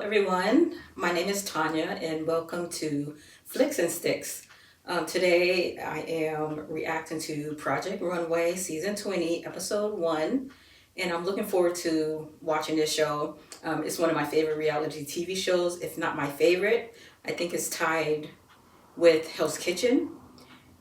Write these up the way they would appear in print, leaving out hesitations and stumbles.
everyone. My name is Tanya and welcome to Flicks and Sticks. Today I am reacting to Project Runway Season 20, Episode 1, and I'm looking forward to watching this show. It's one of my favorite reality TV shows, if not my favorite. I think it's tied with Hell's Kitchen.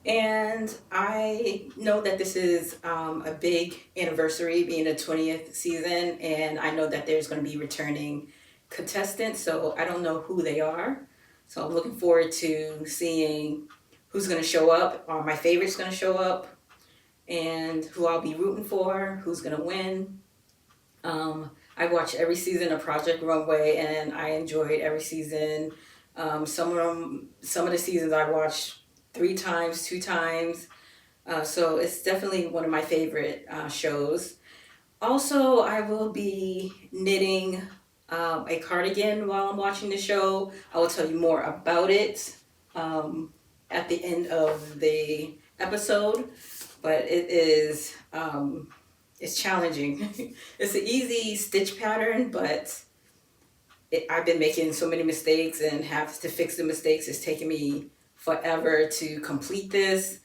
And I know that this is a big anniversary, being the 20th season, and I know that there's going to be returning contestants, so I don't know who they are. So I'm looking forward to seeing who's going to show up, or my favorite's going to show up, and who I'll be rooting for, who's going to win. I watched every season of Project Runway, and I enjoyed every season. Some of the seasons I watched 3 times, 2 times. So it's definitely one of my favorite shows. Also, I will be knitting a cardigan while I'm watching the show. I will tell you more about it at the end of the episode, but it is it's challenging. It's an easy stitch pattern, but I've been making so many mistakes and have to fix the mistakes. It's taken me forever to complete this.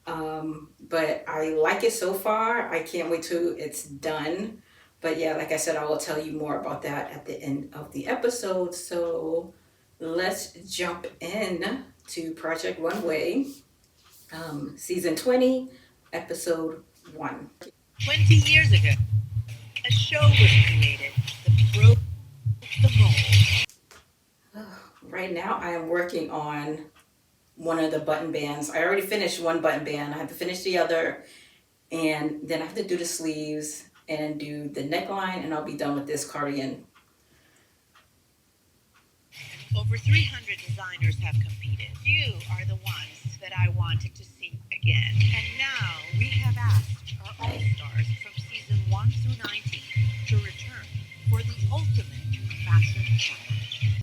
But I like it so far. I can't wait till it's done. But yeah, like I said, I will tell you more about that at the end of the episode. So let's jump in to Project Runway, Season 20, Episode 1. 20 years ago, a show was created that broke the mold. Right now, I am working on one of the button bands. I already finished one button band. I have to finish the other, and then I have to do the sleeves and do the neckline, and I'll be done with this cardigan. Over 300 designers have competed. You are the ones that I wanted to see again. And now we have asked our all-stars from season 1 through 19 to return for the ultimate fashion challenge.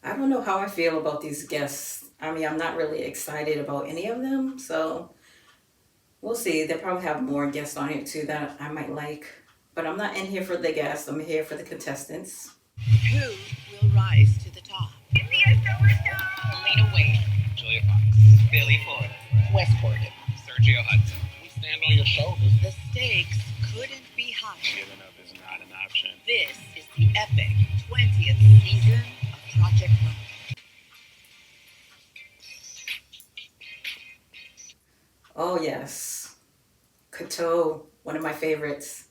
I don't know how I feel about these guests. I mean, I'm not really excited about any of them, so we'll see. They'll probably have more guests on it too that I might like. But I'm not in here for the guests. I'm here for the contestants. Who will rise to the top? Lena Waithe, Julia Fox, Billy Ford, Wes Corrigan, Sergio Hudson. We stand on your shoulders. The stakes couldn't be higher. Giving up is not an option. This is the epic 20th season of Project Runway. Oh yes, Kato, one of my favorites.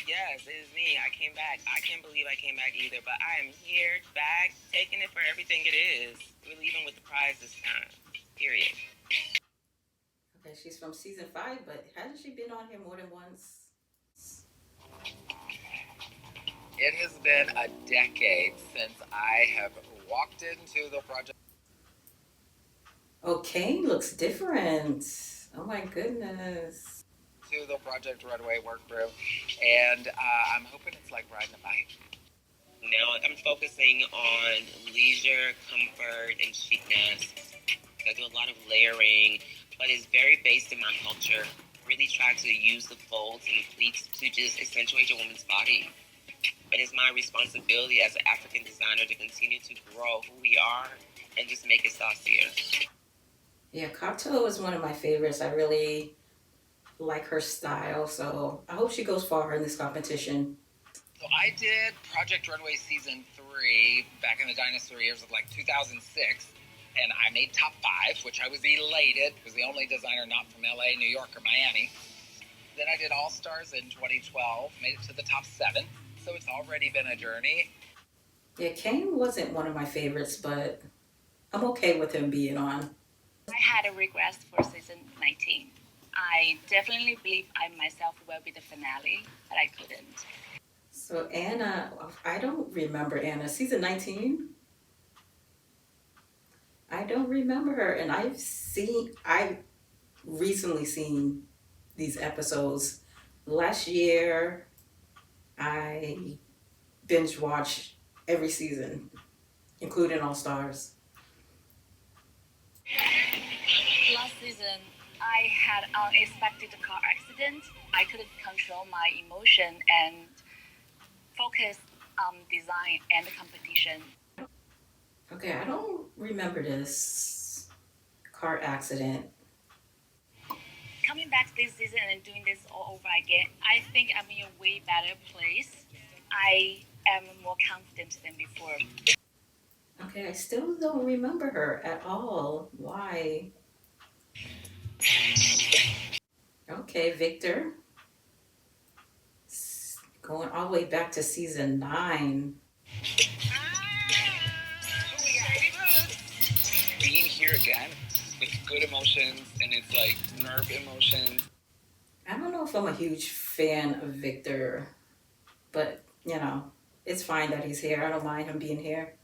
Yes, it is me. I came back. I can't believe I came back either, but I am here, back, taking it for everything it is. We're leaving with the prize this time. Period. Okay, she's from season 5, but hasn't she been on here more than once? It has been a decade since I have walked into the project. Oh, Kane looks different. Oh my goodness. To the Project Runway workroom, and I'm hoping it's like riding a bike. Now I'm focusing on leisure, comfort, and chicness. I do a lot of layering, but it's very based in my culture. Really try to use the folds and pleats to just accentuate your woman's body. But it's my responsibility as an African designer to continue to grow who we are and just make it saucier. Yeah, Kato is one of my favorites. I really like her style, so I hope she goes far in this competition. So I did Project Runway Season 3 back in the dinosaur years of like 2006, and I made top 5, which I was elated. I was the only designer not from LA, New York, or Miami. Then I did All Stars in 2012, made it to the top 7, so it's already been a journey. Yeah, Kane wasn't one of my favorites, but I'm okay with him being on. I had a request for season 19. I definitely believe I myself will be the finale, but I couldn't. So Anna, I don't remember Anna. Season 19? I don't remember her, and I've recently seen these episodes. Last year, I binge watched every season, including All Stars. Last season, I had an unexpected car accident. I couldn't control my emotion and focus design and the competition. Okay, I don't remember this car accident. Coming back this season and doing this all over again, I think I'm in a way better place. I am more confident than before. Okay, I still don't remember her at all. Why? Okay, Victor. Going all the way back to season 9. Being here again with good emotions, and it's like nerve emotions. I don't know if I'm a huge fan of Victor, but it's fine that he's here. I don't mind him being here.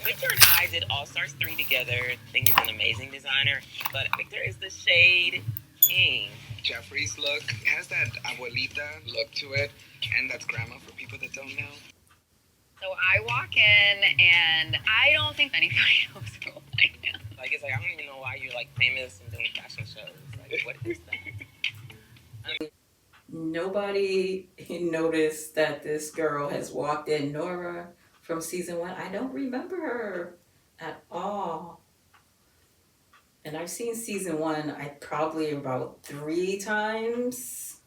Victor and I did All Stars 3 together. I think he's an amazing designer, but Victor is the shade king. Jeffrey's look has that abuelita look to it, and that's grandma for people that don't know. So I walk in, and I don't think anybody knows who I am. Like, it's like, I don't even know why you're, like, famous and doing fashion shows. Like, what is that? Nobody noticed that this girl has walked in. Nora from season 1. I don't remember her at all. And I've seen season 1, probably about 3 times.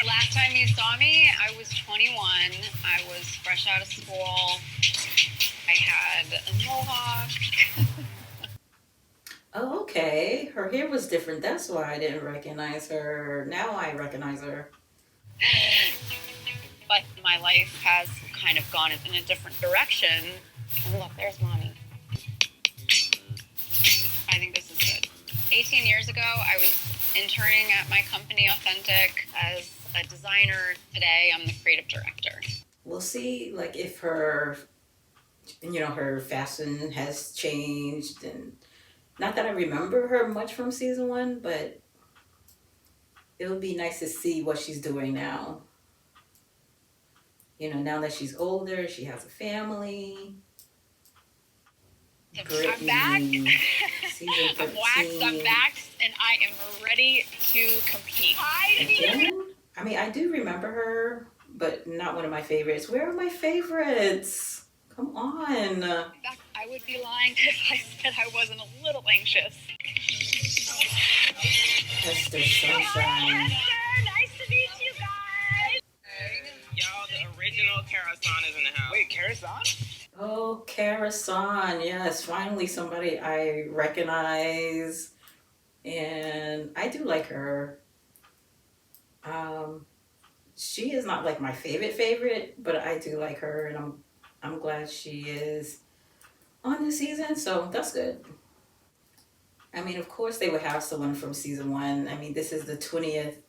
Last time you saw me, I was 21. I was fresh out of school. I had a mohawk. Oh, okay. Her hair was different. That's why I didn't recognize her. Now I recognize her. But my life has kind of gone in a different direction. And look, there's mommy. I think this is good. 18 years ago, I was interning at my company, Authentic, as a designer. Today, I'm the creative director. We'll see, like, if her fashion has changed. And not that I remember her much from season 1, but it would be nice to see what she's doing now. Now that she's older, she has a family. I'm back. Season 13. I'm waxed, I'm vaxxed, and I am ready to compete. Again? I mean, I do remember her, but not one of my favorites. Where are my favorites? Come on. In fact, I would be lying if I said I wasn't a little anxious. Esther Sunshine. Hi, Esther. Nice to meet you guys. Y'all, the original Kara-san is in the house. Wait, Kara-san? Oh, Kara-san. Yes, finally somebody I recognize. And I do like her. She is not like my favorite, but I do like her, and I'm glad she is on this season, so that's good. I mean, of course they would have someone from season 1. I mean, this is the 20th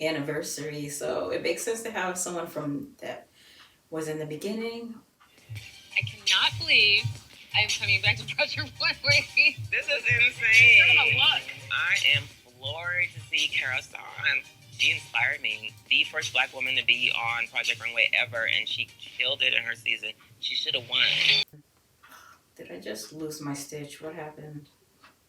anniversary, so it makes sense to have someone from that was in the beginning. I cannot believe I'm coming back to Project Runway. This is insane. You're gonna look. I am floored to see Kara-san. She inspired me. The first Black woman to be on Project Runway ever, and she killed it in her season. She should have won. Did I just lose my stitch? What happened?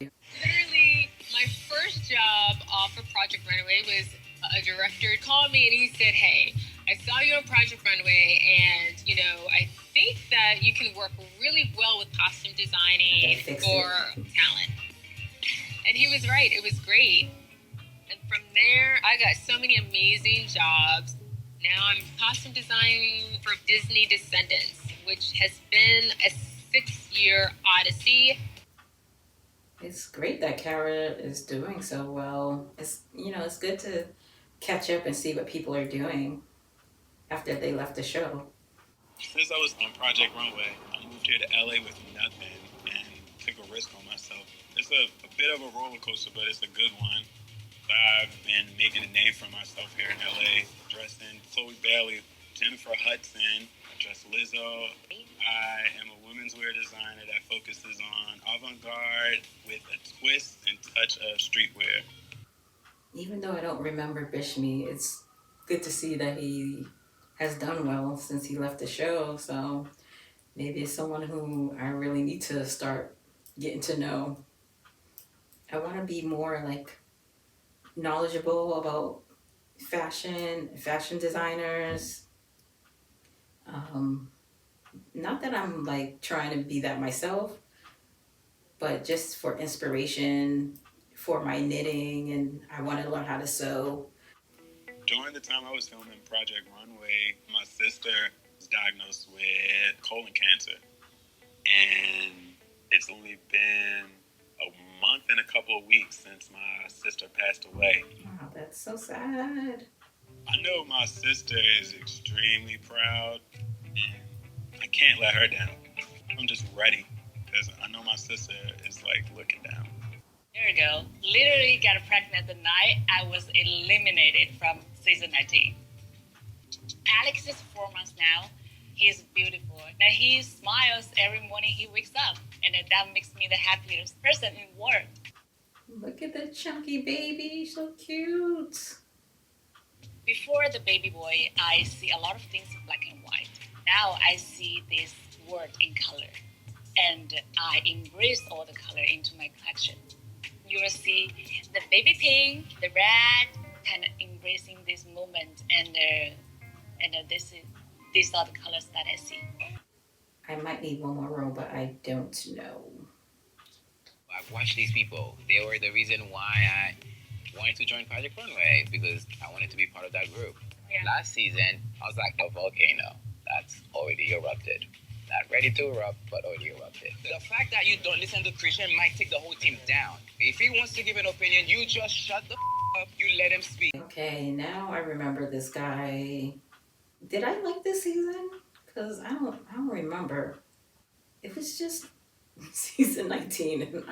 Literally, my first job off of Project Runway was a director called me and he said, "Hey, I saw you on Project Runway, and I think that you can work really well with costume designing for talent." And he was right. It was great. And from there, I got so many amazing jobs. Now I'm costume designing for Disney Descendants, which has been a 6-year odyssey. It's great that Kara is doing so well. It's good to catch up and see what people are doing after they left the show. Since I was on Project Runway, I moved here to LA with nothing and took a risk on myself. It's a bit of a roller coaster, but it's a good one. I've been making a name for myself here in LA, dressing Chloe Bailey, Jennifer Hudson, dress Lizzo. I am a women's wear designer that focuses on avant-garde with a twist and touch of streetwear. Even though I don't remember Bishmi, it's good to see that he has done well since he left the show. So maybe it's someone who I really need to start getting to know. I want to be more like knowledgeable about fashion designers. Not that I'm like trying to be that myself, but just for inspiration for my knitting, and I want to learn how to sew. During the time I was filming Project Runway, my sister was diagnosed with colon cancer. And it's only been a month and a couple of weeks since my sister passed away. Wow, that's so sad. I know my sister is extremely proud, and I can't let her down. I'm just ready because I know my sister is like looking down. There you go. Literally got pregnant the night I was eliminated from season 19. Alex is 4 months now. He's beautiful. Now he smiles every morning he wakes up, and that makes me the happiest person in the world. Look at the chunky baby, so cute. Before the baby boy, I see a lot of things in black and white. Now I see this world in color, and I embrace all the color into my collection. You will see the baby pink, the red, kind of embracing this moment, and these are the colors that I see. I might need one more row, but I don't know. I've watched these people. They were the reason why I wanted to join Project Runway because I wanted to be part of that group. Yeah. Last season, I was like a volcano that's already erupted. Not ready to erupt, but already erupted. The fact that you don't listen to Christian might take the whole team down. If he wants to give an opinion, you just shut the up. You let him speak. Okay, now I remember this guy. Did I like this season? Because I don't remember. It was just season 19, and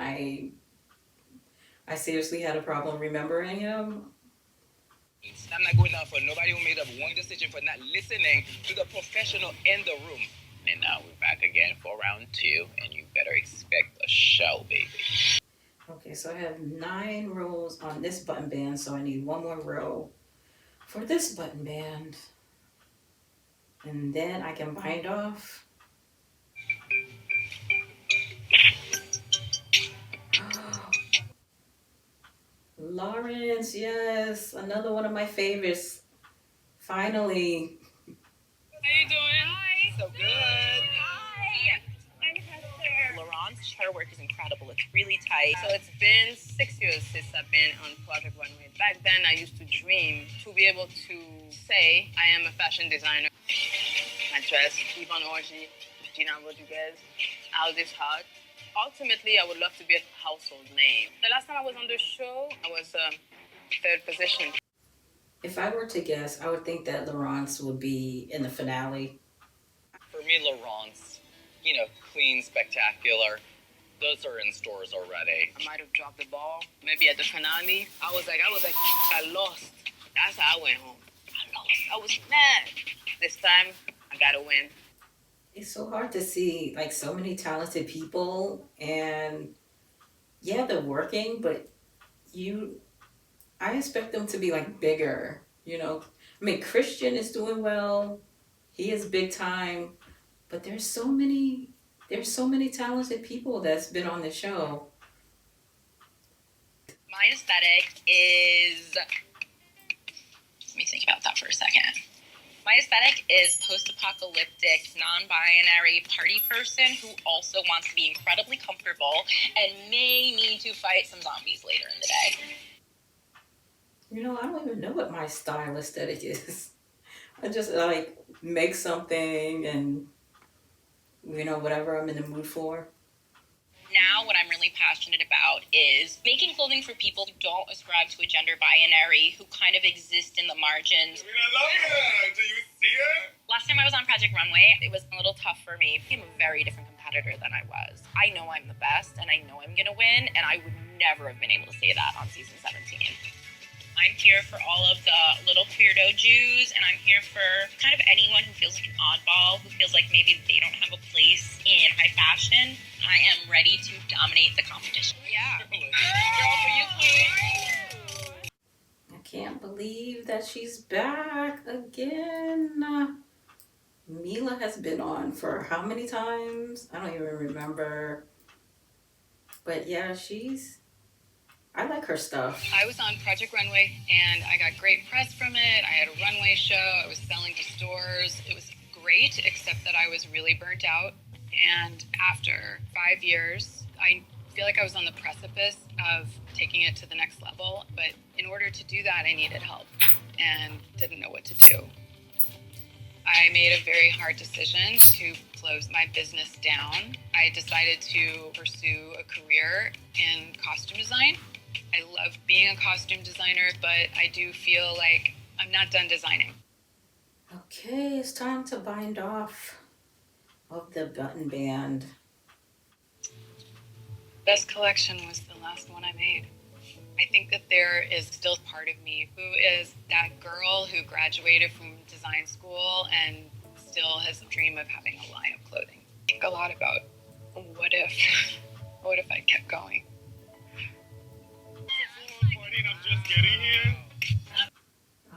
I seriously had a problem remembering him. I'm not going down for nobody who made up one decision for not listening to the professional in the room. And now we're back again for round 2, and you better expect a show, baby. Okay, so I have 9 rows on this button band, so I need one more row for this button band. And then I can bind off. Lawrence, yes, another one of my favorites. Finally. How you doing? Hi. So good. Hi. I'm Hester. Laurent's her work is incredible. It's really tight. So it's been 6 years since I've been on Project Runway. Back then, I used to dream to be able to say I am a fashion designer. My dress, Yvonne Orgy, Gina Rodriguez, Aldis Hart. Ultimately, I would love to be a household name. The last time I was on the show, I was third position. If I were to guess, I would think that Lawrence would be in the finale. For me, Laurent's, clean, spectacular. Those are in stores already. I might have dropped the ball. Maybe at the finale, I was like, I lost. That's how I went home. I lost. I was mad. This time, I gotta win. It's so hard to see like so many talented people, and yeah, they're working, but I expect them to be like bigger, I mean, Christian is doing well. He is big time, but there's so many talented people that's been on the show. My aesthetic is... Let me think about that for a second. My aesthetic is post-apocalyptic, non-binary party person who also wants to be incredibly comfortable and may need to fight some zombies later in the day. I don't even know what my style aesthetic is. I just like make something and whatever I'm in the mood for. Now, what I'm really passionate about is making clothing for people who don't ascribe to a gender binary, who kind of exist in the margins. I love her. Do you see her? Last time I was on Project Runway, it was a little tough for me. I'm a very different competitor than I was. I know I'm the best, and I know I'm going to win, and I would never have been able to say that on season 17. I'm here for all of the little weirdo Jews, and I'm here for kind of anyone who feels like an oddball, who feels like maybe they don't have a place in high fashion. I am ready to dominate the competition. Yeah. Girl, for you, queen. I can't believe that she's back again. Mila has been on for how many times? I don't even remember. But yeah, I like her stuff. I was on Project Runway, and I got great press from it. I had a runway show. I was selling to stores. It was great, except that I was really burnt out. And after 5 years, I feel like I was on the precipice of taking it to the next level. But in order to do that, I needed help and didn't know what to do. I made a very hard decision to close my business down. I decided to pursue a career in costume design. I love being a costume designer, but I do feel like I'm not done designing. Okay, it's time to bind off of the button band. Best collection was the last one I made. I think that there is still part of me who is that girl who graduated from design school and still has a dream of having a line of clothing. I think a lot about what if I kept going? I'm just getting here.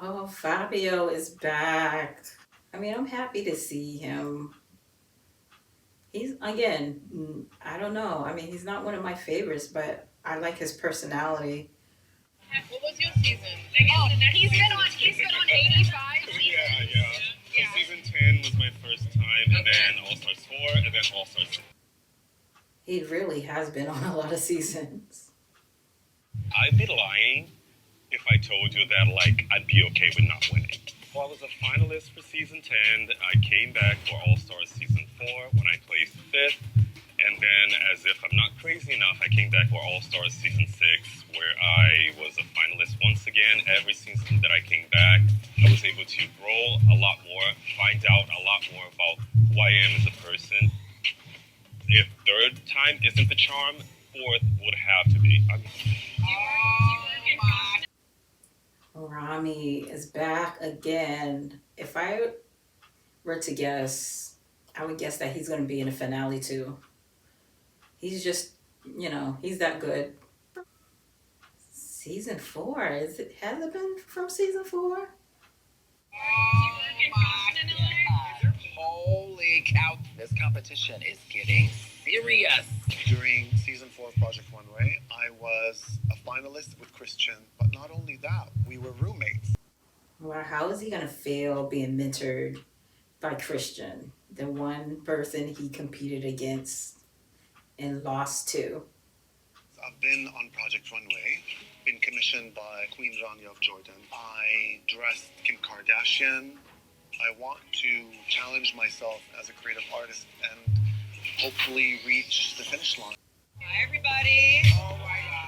Oh, Fabio is back. I mean, I'm happy to see him. He's, again, I don't know. I mean, he's not one of my favorites, but I like his personality. What was your season? Oh, he's been on 85. Yeah. So season 10 was my first time, and then All Stars 4, and then All Stars 6. He really has been on a lot of seasons. I'd be lying if I told you that, like, I'd be okay with not winning. Well, I was a finalist for season 10. I came back for All Stars season 4 when I placed 5th. And then, as if I'm not crazy enough, I came back for All Stars season 6, where I was a finalist once again. Every season that I came back, I was able to grow a lot more, find out a lot more about who I am as a person. If third time isn't the charm, fourth would have to be. Rami is back again. If I were to guess, I would guess that he's going to be in the finale too. He's just, he's that good. Season 4, has it been from season 4? Holy cow, this competition is getting serious. During season 4 of Project Runway, I was a finalist with Christian, but not only that, we were roommates. Well, how is he going to feel being mentored by Christian, the one person he competed against and lost to? I've been on Project Runway, been commissioned by Queen Rania of Jordan. I dressed Kim Kardashian. I want to challenge myself as a creative artist and hopefully reach the finish line. Hi, everybody. Oh my God.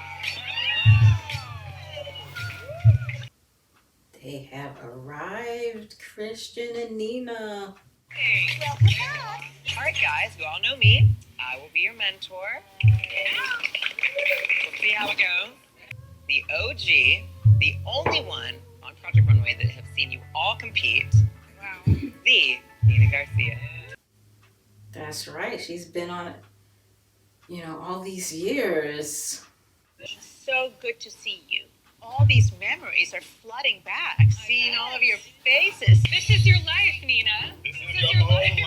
They have arrived, Christian and Nina. Hey. Welcome back. All right, guys, you all know me. I will be your mentor. We'll see how it goes. The OG, the only one on Project Runway that have seen you all compete. Wow. The Nina Garcia. That's right. She's been on it, all these years. So good to see you. All these memories are flooding back. Seeing all of your faces. This is your life, Nina. This is your whole life.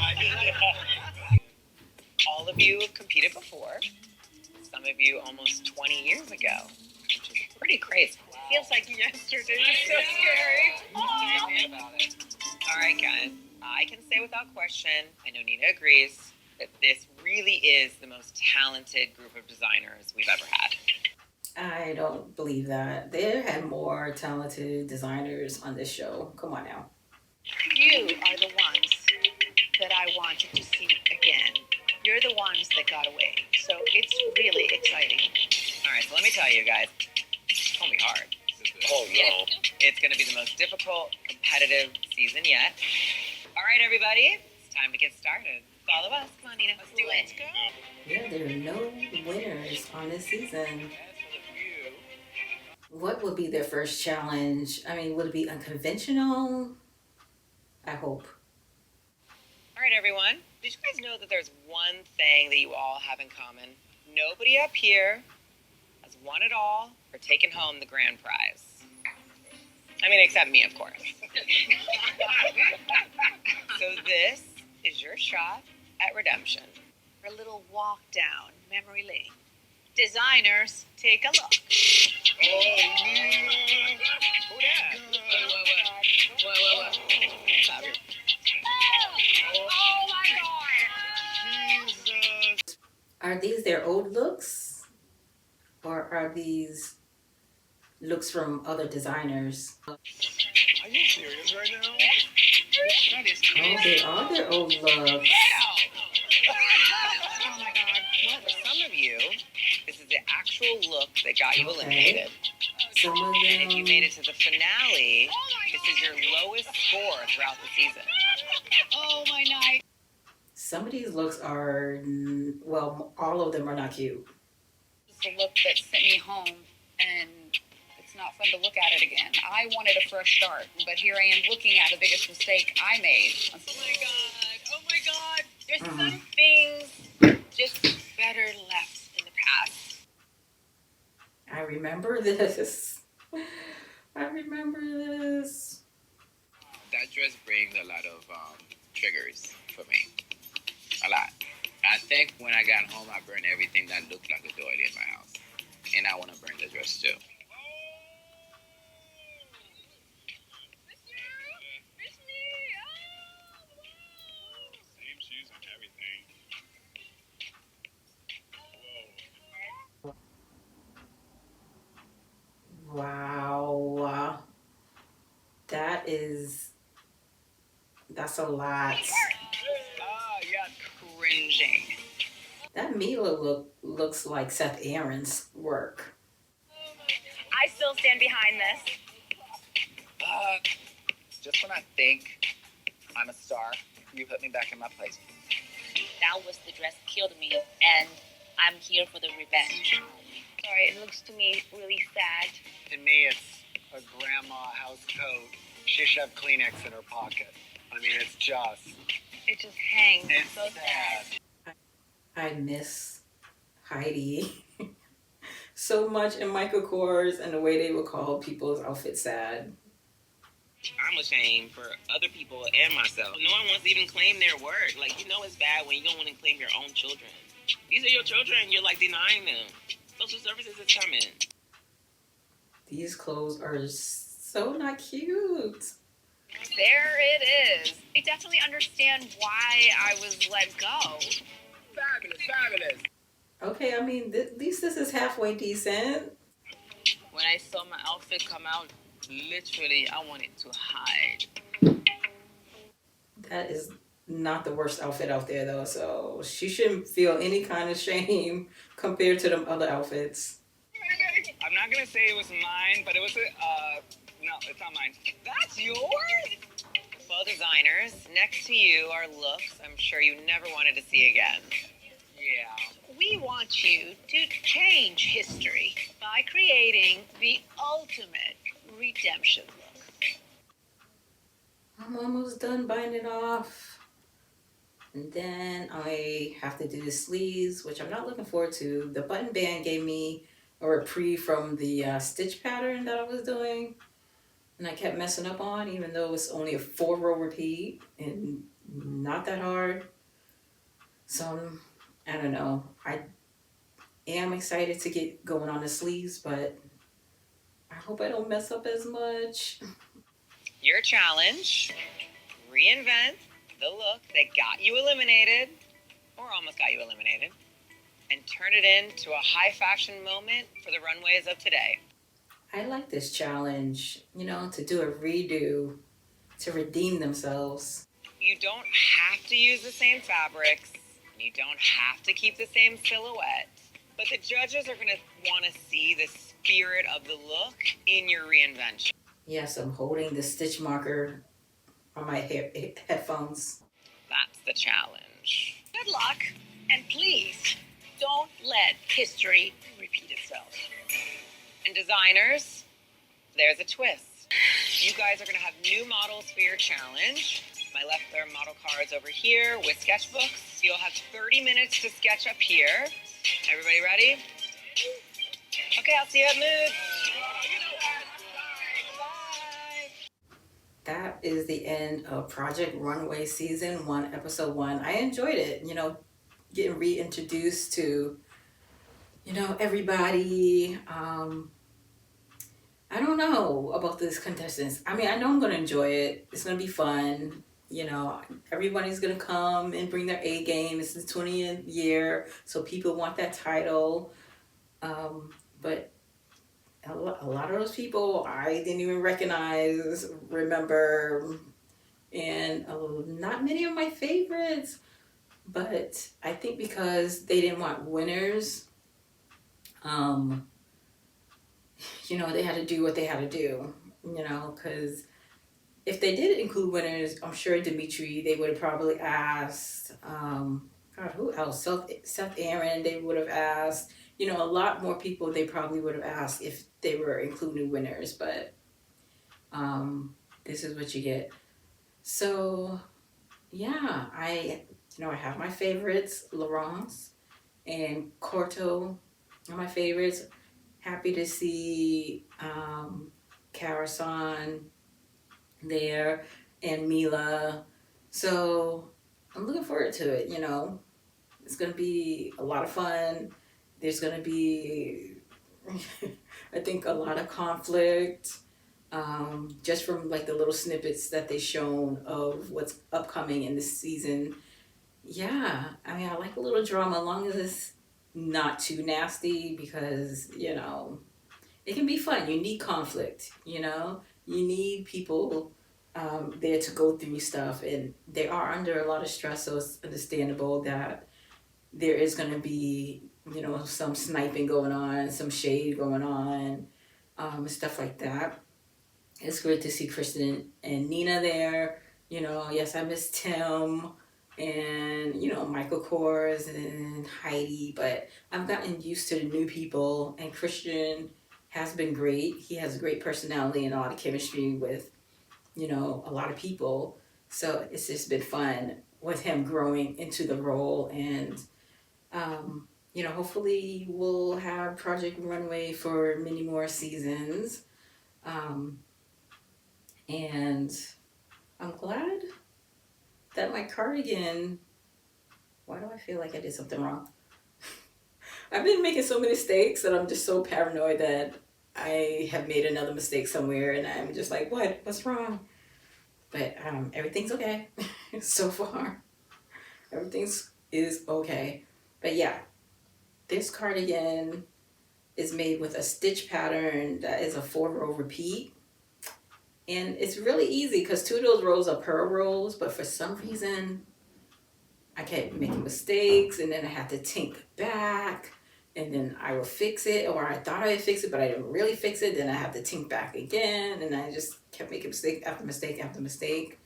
All of you have competed before. Some of you almost 20 years ago, which is pretty crazy. Feels like yesterday. It's so scary. Tell me about it. All right, guys. I can say without question, I know Nina agrees, that this really is the most talented group of designers we've ever had. I don't believe that. They had more talented designers on this show. Come on now. You are the ones that I wanted to see again. You're the ones that got away. So it's really exciting. All right, so let me tell you guys, it's going to be hard. Oh, no. It's going to be the most difficult, competitive season yet. All right, everybody, it's time to get started. Follow us. Come on, Nina. Let's do it. Let's go. Yeah, there are no winners on this season. What would be their first challenge? I mean, would it be unconventional? I hope. All right, everyone. Did you guys know that there's one thing that you all have in common? Nobody up here has won it all or taken home the grand prize. I mean, except me, of course. So this is your shot at redemption. A little walk down memory lane. Designers, take a look. Oh, Nina. Who that? Whoa. Stop here. their old looks, or are these looks from other designers? Are you serious right now? That is Oh, they are their old looks. Oh my god. For some of you, this is the actual look that got you Okay. eliminated. Some of And if you made them. it to the finale, this is your lowest score throughout the season. Oh my night. Some of these looks are, well, all of them are not cute. It's the look that sent me home, and it's not fun to look at it again. I wanted a fresh start, but here I am looking at the biggest mistake I made. Oh my god. Oh my god. There's Mhm. some things just better left in the past. I remember this. I remember this. That dress brings a lot of triggers for me. A lot. I think when I got home, I burned everything that looked like a doily in my house. And I want to burn the dress too. Same shoes and everything. Whoa. Wow. That's a lot. Oh, yeah, cringing. That Mila looks like Seth Aaron's work. I still stand behind this. Just when I think I'm a star, you put me back in my place. That was the dress killed me, and I'm here for the revenge. Sorry, it looks to me really sad. To me, it's a grandma house coat. She should have Kleenex in her pocket. I mean, it's just... It just hangs. It's so sad. I miss Heidi so much in Michael Kors and the way they would call people's outfits sad. I'm ashamed for other people and myself. No one wants to even claim their work. Like, you know it's bad when you don't want to claim your own children. These are your children, you're like denying them. Social services is coming. These clothes are so not cute. There it is. I definitely understand why I was let go. Fabulous, fabulous. Okay, I mean, at least this is halfway decent. When I saw my outfit come out, literally, I wanted to hide. That is not the worst outfit out there, though, so she shouldn't feel any kind of shame compared to them other outfits. I'm not going to say it was mine, but it was no, it's not mine. That's yours? Well, designers, next to you are looks I'm sure you never wanted to see again. Yeah. We want you to change history by creating the ultimate redemption look. I'm almost done binding off. And then I have to do the sleeves, which I'm not looking forward to. The button band gave me a reprieve from the stitch pattern that I was doing. And I kept messing up on, even though it's only a 4-row repeat and not that hard. So, I don't know. I am excited to get going on the sleeves, but I hope I don't mess up as much. Your challenge, reinvent the look that got you eliminated, or almost got you eliminated, and turn it into a high fashion moment for the runways of today. I like this challenge, to do a redo, to redeem themselves. You don't have to use the same fabrics. You don't have to keep the same silhouette. But the judges are going to want to see the spirit of the look in your reinvention. Yes, I'm holding the stitch marker on my headphones. That's the challenge. Good luck, and please don't let history repeat itself. And designers, there's a twist. You guys are going to have new models for your challenge. My left, there are model cards over here with sketchbooks. You'll have 30 minutes to sketch up here. Everybody ready? Okay, I'll see you at Mood. That is the end of Project Runway Season 1, Episode 1. I enjoyed it, getting reintroduced to, everybody. I don't know about these contestants. I mean, I know I'm going to enjoy it. It's going to be fun. you know, everybody's gonna come and bring their A game. It's the 20th year, so people want that title. But a lot of those people I didn't even recognize, remember, and not many of my favorites. But I think because they didn't want winners, um, you know, they had to do what they had to do, you know, because if they did include winners, I'm sure Dimitri, they would have probably asked, God, who else? Seth Aaron, they would have asked, you know, a lot more people they probably would have asked if they were including winners, but this is what you get. So, yeah, I have my favorites, Laurence and Corto are my favorites. Happy to see Karasan there and Mila. So I'm looking forward to it, you know. It's going to be a lot of fun. There's going to be, I think, a lot of conflict. Just from like the little snippets that they shown of what's upcoming in this season. Yeah, I mean, I like a little drama as long as it's not too nasty because, you know, it can be fun. You need conflict, you know? You need people there to go through stuff, and they are under a lot of stress, so it's understandable that there is going to be, you know, some sniping going on, some shade going on, stuff like that. It's great to see Kristen and Nina there. You know, yes, I miss Tim and, you know, Michael Kors and Heidi, but I've gotten used to the new people, and Christian has been great. He has a great personality and a lot of chemistry with, you know, a lot of people. So it's just been fun with him growing into the role, and you know, hopefully we'll have Project Runway for many more seasons. And I'm glad that my cardigan, why do I feel like I did something wrong? I've been making so many mistakes that I'm just so paranoid that I have made another mistake somewhere, and I'm just like, what's wrong? But everything's okay so far. Everything's is okay. But yeah, this cardigan is made with a stitch pattern that is a 4-row repeat. And it's really easy because 2 of those rows are purl rows, but for some reason I kept making mistakes, and then I had to tink back, and then I would fix it, or I thought I would fix it, but I didn't really fix it. Then I have to tink back again, and I just kept making mistake after mistake after mistake.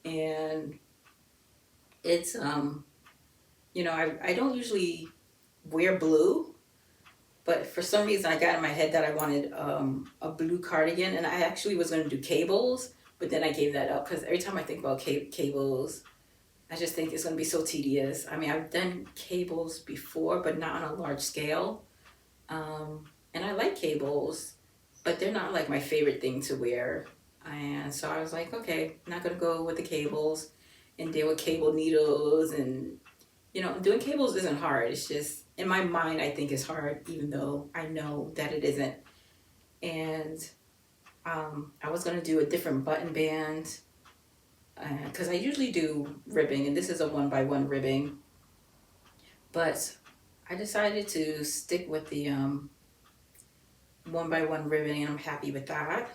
And it's you know, I don't usually wear blue, but for some reason I got in my head that I wanted a blue cardigan, and I actually was going to do cables, but then I gave that up because every time I think about cables, I just think it's going to be so tedious. I mean, I've done cables before, but not on a large scale. And I like cables, but they're not like my favorite thing to wear. And so I was like, okay, I'm not going to go with the cables and deal with cable needles. And, you know, doing cables isn't hard. It's just, in my mind, I think it's hard, even though I know that it isn't. And I was going to do a different button band because I usually do ribbing, and this is a 1x1 ribbing, but I decided to stick with the 1x1 ribbing, and I'm happy with that.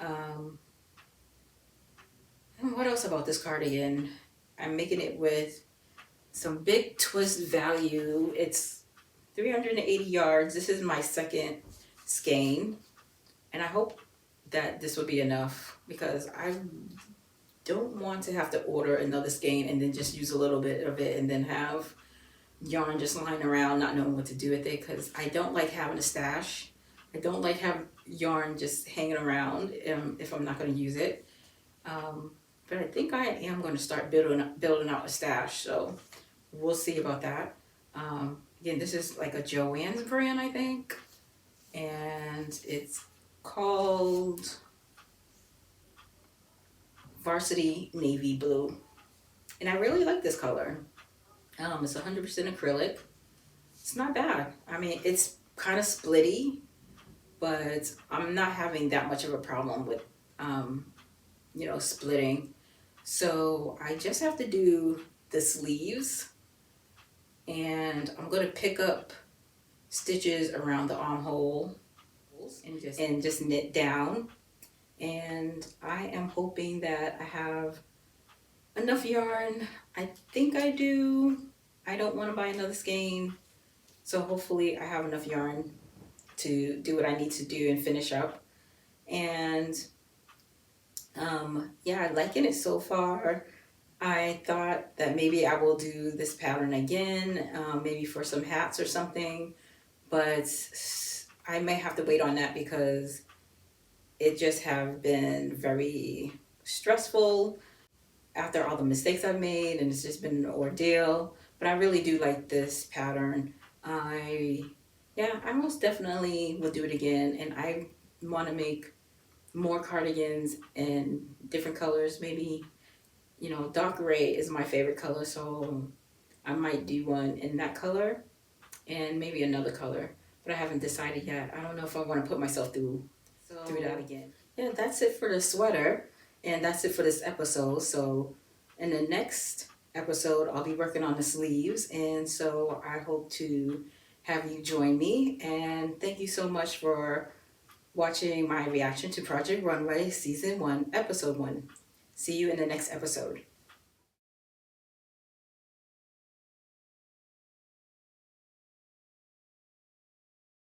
And what else about this cardigan? I'm making it with some big twist value. It's 380 yards. This is my second skein, and I hope that this will be enough because I don't want to have to order another skein and then just use a little bit of it and then have yarn just lying around not knowing what to do with it, because I don't like having a stash. I don't like having yarn just hanging around if I'm not going to use it. But I think I am going to start building out a stash, so we'll see about that. Again, this is like a Joann's brand, I think, and it's called Varsity Navy Blue, and I really like this color. It's 100% acrylic. It's not bad. I mean, it's kind of splitty, but I'm not having that much of a problem with, you know, splitting. So I just have to do the sleeves, and I'm going to pick up stitches around the armhole and just knit down. And I am hoping that I have enough yarn. I think I do. I don't want to buy another skein, so hopefully I have enough yarn to do what I need to do and finish up. And yeah, I'm liking it so far. I thought that maybe I will do this pattern again, maybe for some hats or something, but I may have to wait on that because it just have been very stressful after all the mistakes I've made, and it's just been an ordeal. But I really do like this pattern. I most definitely will do it again, and I want to make more cardigans in different colors. Maybe, dark gray is my favorite color, so I might do one in that color and maybe another color, but I haven't decided yet. I don't know if I want to put myself through that again. Yeah, that's it for the sweater, and that's it for this episode. So in the next episode, I'll be working on the sleeves, and so I hope to have you join me. And thank you so much for watching my reaction to Project Runway Season 1, Episode 1. See you in the next episode.